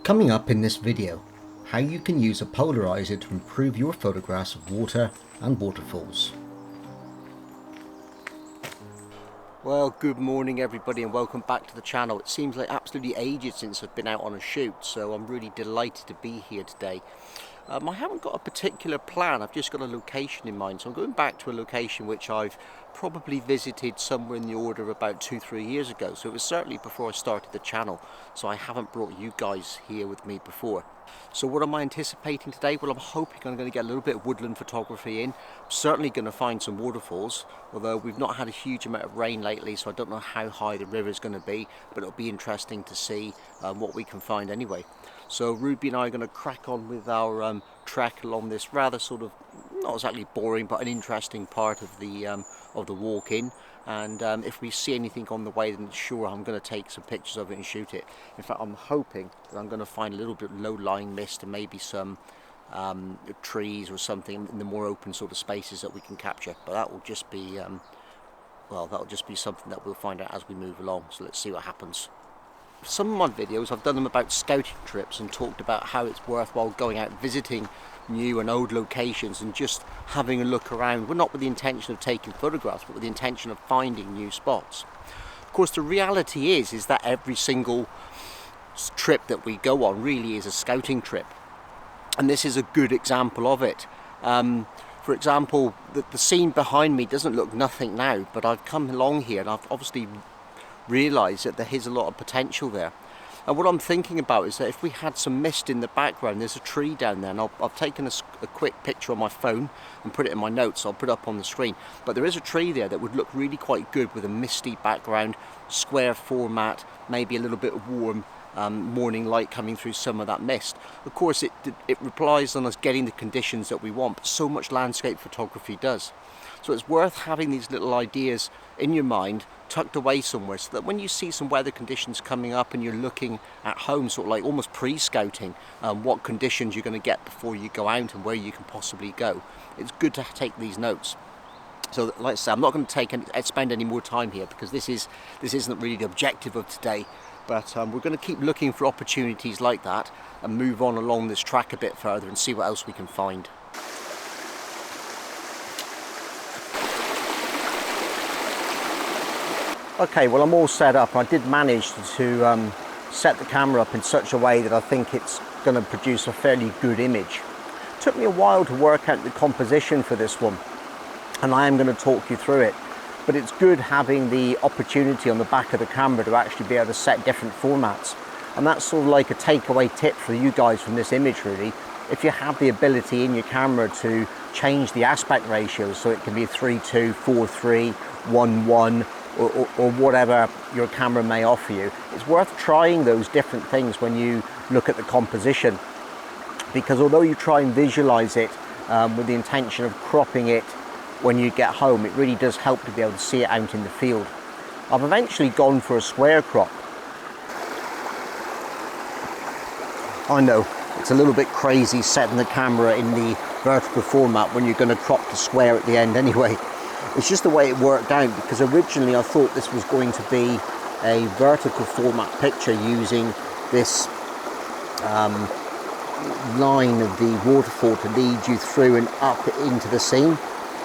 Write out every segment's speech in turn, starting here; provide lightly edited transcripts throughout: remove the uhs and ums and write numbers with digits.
Coming up in this video, how you can use a polarizer to improve your photographs of water and waterfalls. Well, good morning everybody and welcome back to the channel. It seems like absolutely ages since I've been out on a shoot, so I'm really delighted to be here today. I haven't got a particular plan, I've just got a location in mind. So I'm going back to a location which I've probably visited somewhere in the order of about 2-3 years ago. So it was certainly before I started the channel, so I haven't brought you guys here with me before. So what am I anticipating today? Well, I'm hoping I'm going to get a little bit of woodland photography in. I'm certainly going to find some waterfalls, although we've not had a huge amount of rain lately, so I don't know how high the river is going to be, but it'll be interesting to see what we can find anyway. So Ruby and I are going to crack on with our trek along this rather sort of, not exactly boring, but an interesting part of the walk in. And if we see anything on the way, then sure, I'm going to take some pictures of it and shoot it. In fact, I'm hoping that I'm going to find a little bit of low-lying mist and maybe some trees or something in the more open sort of spaces that we can capture. But that will just be, well, that'll just be something that we'll find out as we move along. So let's see what happens. Some of my videos, I've done them about scouting trips and talked about how it's worthwhile going out visiting new and old locations and just having a look around. Well, not with the intention of taking photographs, but with the intention of finding new spots. Of course, the reality is that every single trip that we go on really is a scouting trip. And this is a good example of it. For example, the scene behind me doesn't look nothing now, but I've come along here and I've obviously realised that there is a lot of potential there. And what I'm thinking about is that if we had some mist in the background, there's a tree down there, and I've taken a quick picture on my phone and put it in my notes, so I'll put it up on the screen. But there is a tree there that would look really quite good with a misty background, square format, maybe a little bit of warm morning light coming through some of that mist. Of course, it relies on us getting the conditions that we want, but so much landscape photography does. So it's worth having these little ideas in your mind, tucked away somewhere, so that when you see some weather conditions coming up and you're looking at home, sort of like almost pre-scouting what conditions you're going to get before you go out and where you can possibly go, it's good to take these notes. So like I say, I'm not going to spend any more time here because this isn't really the objective of today, but we're going to keep looking for opportunities like that and move on along this track a bit further and see what else we can find. Okay, well, I'm all set up. I did manage to set the camera up in such a way that I think it's going to produce a fairly good image. It took me a while to work out the composition for this one, and I am going to talk you through it. But it's good having the opportunity on the back of the camera to actually be able to set different formats. And that's sort of like a takeaway tip for you guys from this image, really. If you have the ability in your camera to change the aspect ratios, so it can be 3:2, 4:3, 1:1, or whatever your camera may offer you, it's worth trying those different things when you look at the composition, because although you try and visualize it with the intention of cropping it when you get home, it really does help to be able to see it out in the field. I've eventually gone for a square crop. I know it's a little bit crazy setting the camera in the vertical format when you're going to crop the square at the end anyway. It's just the way it worked out, because originally I thought this was going to be a vertical format picture using this line of the waterfall to lead you through and up into the scene.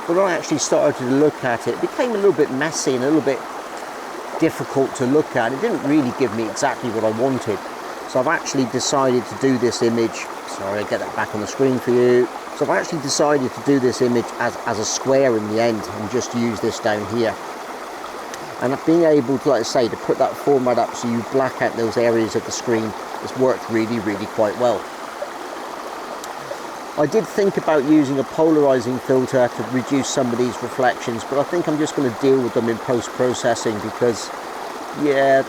But when I actually started to look at it, it became a little bit messy and a little bit difficult to look at. It didn't really give me exactly what I wanted. So I've actually decided to do this image, sorry, I'll get that back on the screen for you. So I've actually decided to do this image as a square in the end and just use this down here. And being able to, like I say, to put that format up so you black out those areas of the screen has worked really, really quite well. I did think about using a polarizing filter to reduce some of these reflections, but I think I'm just going to deal with them in post-processing because, yeah,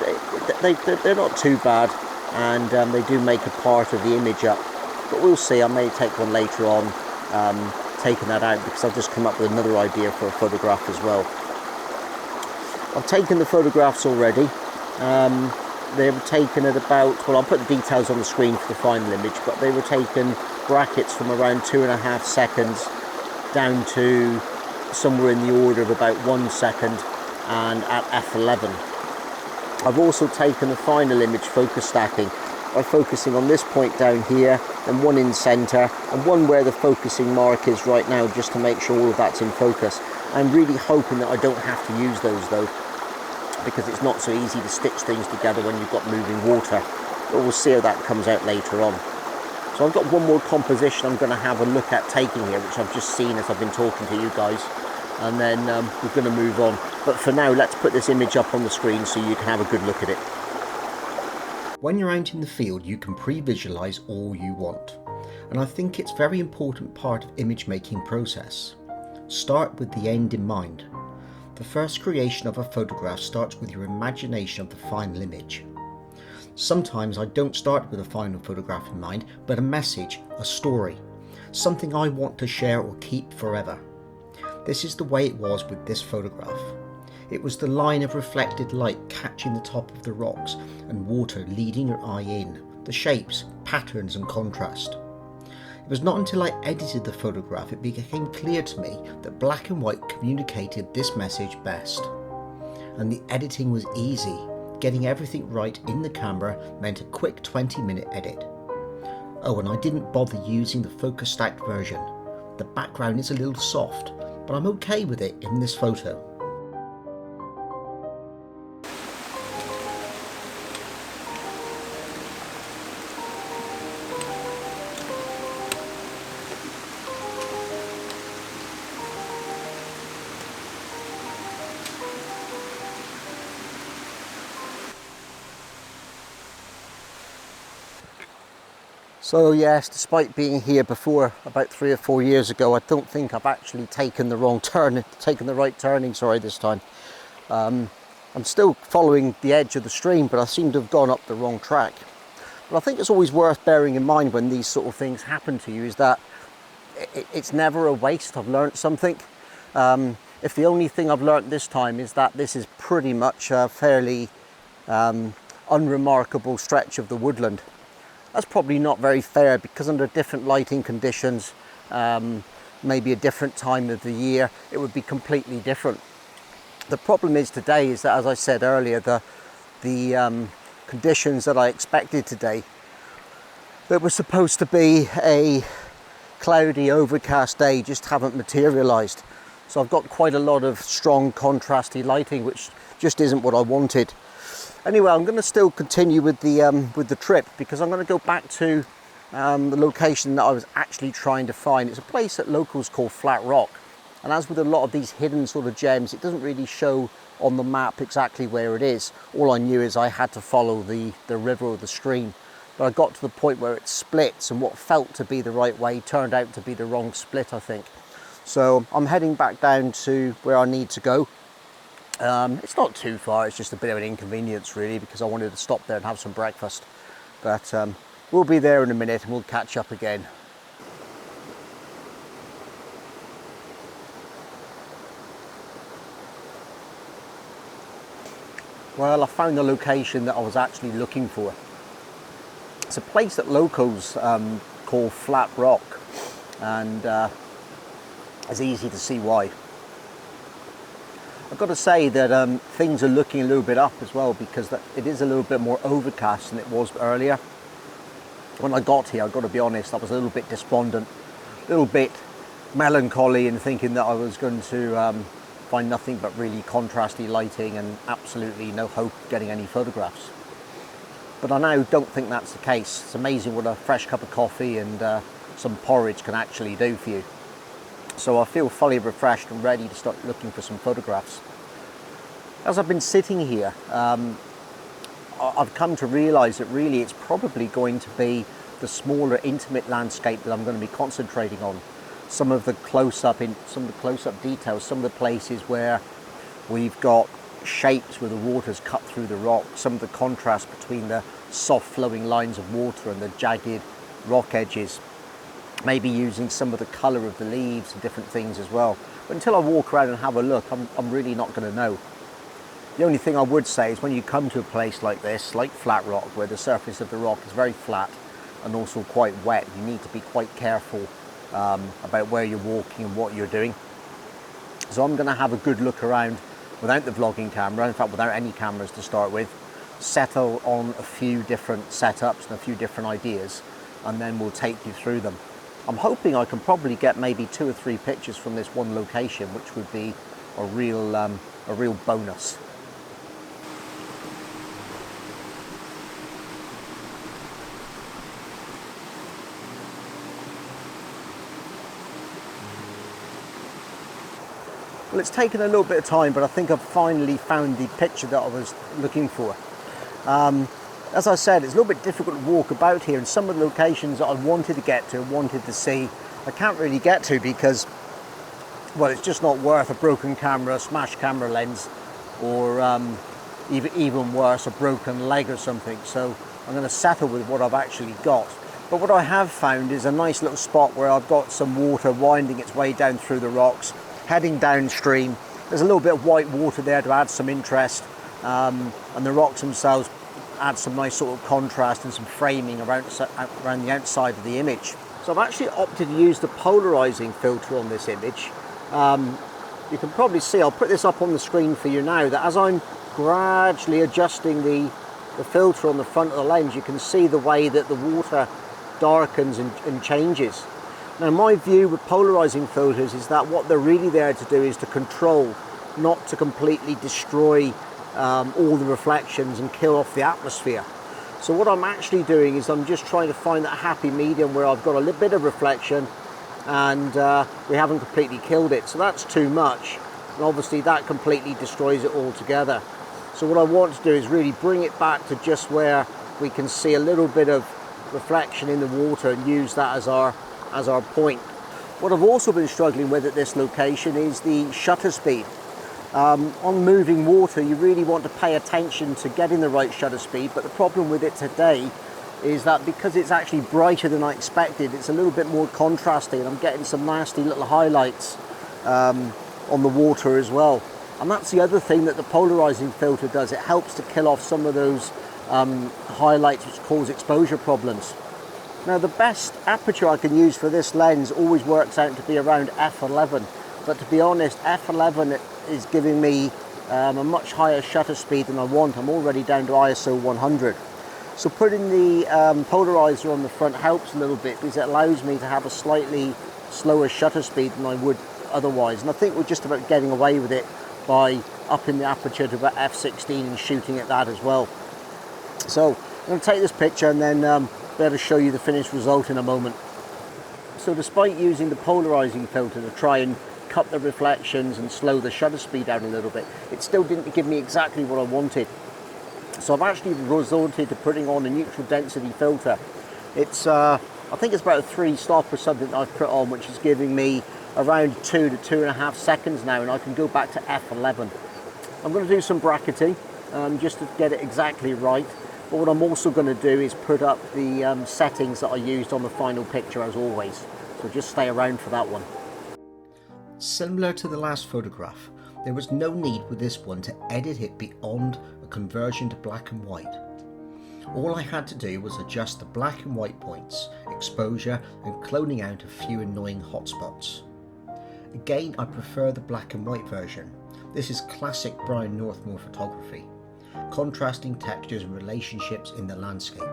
they're not too bad, and they do make a part of the image up. But we'll see, I may take one later on, taking that out, because I've just come up with another idea for a photograph as well. I've taken the photographs already. They were taken at about, well, I'll put the details on the screen for the final image, but they were taken brackets from around 2.5 seconds down to somewhere in the order of about 1 second and at f11. I've also taken the final image focus stacking by focusing on this point down here, and one in center, and one where the focusing mark is right now, just to make sure all of that's in focus. I'm really hoping that I don't have to use those though, because it's not so easy to stitch things together when you've got moving water. But we'll see how that comes out later on. So I've got one more composition I'm going to have a look at taking here, which I've just seen as I've been talking to you guys, and then we're going to move on. But for now, let's put this image up on the screen so you can have a good look at it. When you're out in the field, you can pre-visualize all you want, and I think it's a very important part of image making process. Start with the end in mind. The first creation of a photograph starts with your imagination of the final image. Sometimes I don't start with a final photograph in mind, but a message, a story, something I want to share or keep forever. This is the way it was with this photograph. It was the line of reflected light catching the top of the rocks and water leading your eye in, the shapes, patterns and contrast. It was not until I edited the photograph it became clear to me that black and white communicated this message best. And the editing was easy. Getting everything right in the camera meant a quick 20-minute edit. Oh, and I didn't bother using the focus stacked version. The background is a little soft, but I'm okay with it in this photo. So yes, despite being here before about 3 or 4 years ago, I don't think I've actually taken the right turning, this time. I'm still following the edge of the stream, but I seem to have gone up the wrong track. But I think it's always worth bearing in mind when these sort of things happen to you is that it's never a waste. I've learned something. If the only thing I've learned this time is that this is pretty much a fairly unremarkable stretch of the woodland. That's probably not very fair, because under different lighting conditions, maybe a different time of the year, it would be completely different. The problem is today is that, as I said earlier, the conditions that I expected today, that were supposed to be a cloudy, overcast day, just haven't materialized. So I've got quite a lot of strong contrasty lighting, which just isn't what I wanted. Anyway, I'm going to still continue with the trip, because I'm going to go back to the location that I was actually trying to find. It's a place that locals call Flat Rock, and as with a lot of these hidden sort of gems, it doesn't really show on the map exactly where it is. All I knew is I had to follow the river or the stream, but I got to the point where it splits, and what felt to be the right way turned out to be the wrong split, I think. So I'm heading back down to where I need to go. It's not too far, it's just a bit of an inconvenience really, because I wanted to stop there and have some breakfast. But we'll be there in a minute and we'll catch up again. Well, I found the location that I was actually looking for. It's a place that locals call Flat Rock, and it's easy to see why. I've got to say that things are looking a little bit up as well, because it is a little bit more overcast than it was earlier. When I got here, I've got to be honest, I was a little bit despondent, a little bit melancholy, and thinking that I was going to find nothing but really contrasty lighting and absolutely no hope of getting any photographs. But I now don't think that's the case. It's amazing what a fresh cup of coffee and some porridge can actually do for you. So I feel fully refreshed and ready to start looking for some photographs. As I've been sitting here, I've come to realise that really it's probably going to be the smaller, intimate landscape that I'm going to be concentrating on. Some of the close-up details, some of the places where we've got shapes where the water's cut through the rock, some of the contrast between the soft flowing lines of water and the jagged rock edges. Maybe using some of the colour of the leaves and different things as well. But until I walk around and have a look, I'm really not going to know. The only thing I would say is when you come to a place like this, like Flat Rock, where the surface of the rock is very flat and also quite wet, you need to be quite careful about where you're walking and what you're doing. So I'm going to have a good look around without the vlogging camera, in fact without any cameras to start with, settle on a few different setups and a few different ideas, and then we'll take you through them. I'm hoping I can probably get maybe 2 or 3 pictures from this one location, which would be a real bonus. Well, it's taken a little bit of time, but I think I've finally found the picture that I was looking for. As I said, it's a little bit difficult to walk about here, and some of the locations that I wanted to get to, wanted to see, I can't really get to because, well, it's just not worth a broken camera, a smashed camera lens, or even worse, a broken leg or something. So I'm going to settle with what I've actually got. But what I have found is a nice little spot where I've got some water winding its way down through the rocks, heading downstream. There's a little bit of white water there to add some interest, and the rocks themselves add some nice sort of contrast and some framing around the outside of the image. So I've actually opted to use the polarizing filter on this image. You can probably see, I'll put this up on the screen for you now, that as I'm gradually adjusting the filter on the front of the lens, you can see the way that the water darkens and changes. Now, my view with polarizing filters is that what they're really there to do is to control, not to completely destroy all the reflections and kill off the atmosphere. So what I'm actually doing is I'm just trying to find that happy medium where I've got a little bit of reflection and we haven't completely killed it. So that's too much, and obviously that completely destroys it altogether. So what I want to do is really bring it back to just where we can see a little bit of reflection in the water and use that as our point. What I've also been struggling with at this location is the shutter speed. On moving water, you really want to pay attention to getting the right shutter speed, but the problem with it today is that because it's actually brighter than I expected, it's a little bit more contrasty, and I'm getting some nasty little highlights on the water as well. And that's the other thing that the polarizing filter does. It helps to kill off some of those highlights which cause exposure problems. Now, the best aperture I can use for this lens always works out to be around f11, but to be honest, f11 is giving me a much higher shutter speed than I want. I'm already down to ISO 100. So putting the polarizer on the front helps a little bit because it allows me to have a slightly slower shutter speed than I would otherwise. And I think we're just about getting away with it by upping the aperture to about f16 and shooting at that as well. So I'm going to take this picture and then be able to show you the finished result in a moment. So despite using the polarizing filter to try and cut the reflections and slow the shutter speed down a little bit, it still didn't give me exactly what I wanted. So I've actually resorted to putting on a neutral density filter. It's I think it's about a 3-stop or something that I've put on, which is giving me around 2 to 2.5 seconds now, and I can go back to f11. I'm going to do some bracketing just to get it exactly right. But what I'm also going to do is put up the settings that I used on the final picture as always. So just stay around for that one. Similar to the last photograph, there was no need with this one to edit it beyond a conversion to black and white. All I had to do was adjust the black and white points, exposure, and cloning out a few annoying hotspots. Again, I prefer the black and white version. This is classic Brian Northmore photography. Contrasting textures and relationships in the landscape,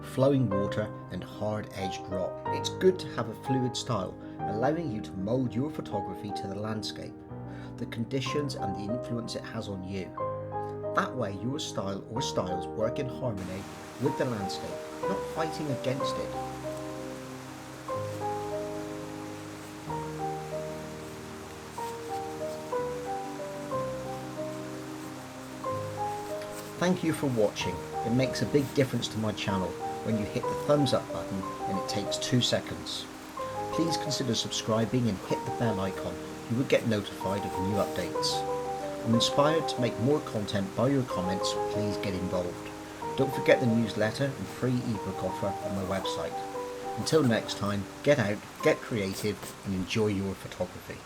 flowing water and hard-edged rock. It's good to have a fluid style, allowing you to mould your photography to the landscape, the conditions and the influence it has on you. That way your style or styles work in harmony with the landscape, not fighting against it. Thank you for watching. It makes a big difference to my channel when you hit the thumbs up button, and it takes 2 seconds. Please consider subscribing and hit the bell icon. You will get notified of new updates. I'm inspired to make more content by your comments, so please get involved. Don't forget the newsletter and free ebook offer on my website. Until next time, get out, get creative and enjoy your photography.